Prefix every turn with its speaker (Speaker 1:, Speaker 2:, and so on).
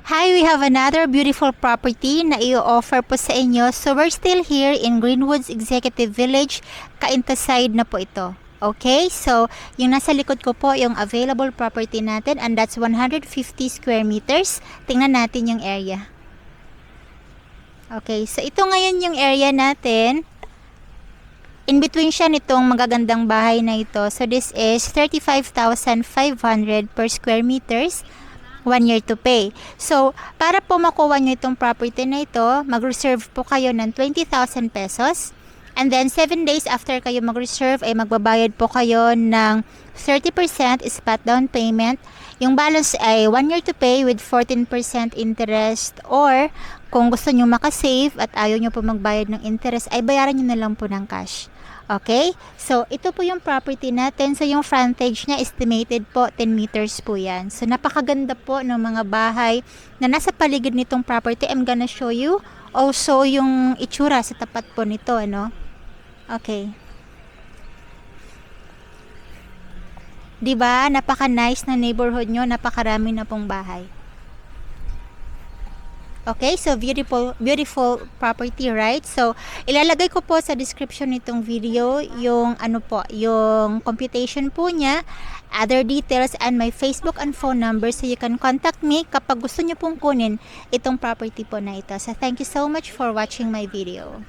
Speaker 1: Hi, we have another beautiful property na i-offer po sa inyo. So, we're still here in Greenwoods Executive Village. Cainta side na po ito. Okay, so yung nasa likod ko po yung available property natin and that's 150 square meters. Tingnan natin yung area. Okay, so ito ngayon yung area natin. In between siya nitong magagandang bahay na ito. So, this is 35,500 per square meters. 1 year to pay. So, para po makuha nyo itong property na ito, mag-reserve po kayo ng 20,000 pesos. And then, 7 days after kayo mag-reserve, ay magbabayad po kayo ng 30% spot down payment. Yung balance ay 1 year to pay with 14% interest. Or, kung gusto nyo makasave at ayaw nyo po magbayad ng interest, ay bayaran nyo na lang po ng cash. Okay? So, ito po yung property natin. So, yung frontage niya, estimated po, 10 meters po yan. So, napakaganda po ng mga bahay na nasa paligid nitong property. I'm gonna show you also yung itsura sa tapat po nito, ano? Okay. Diba? Napaka-nice na neighborhood nyo. Napakarami na pong bahay. Okay, so beautiful property, right? So, ilalagay ko po sa description nitong video yung yung computation po niya, other details, and my Facebook and phone number so you can contact me kapag gusto niyo pong kunin itong property po na ito. So, thank you so much for watching my video.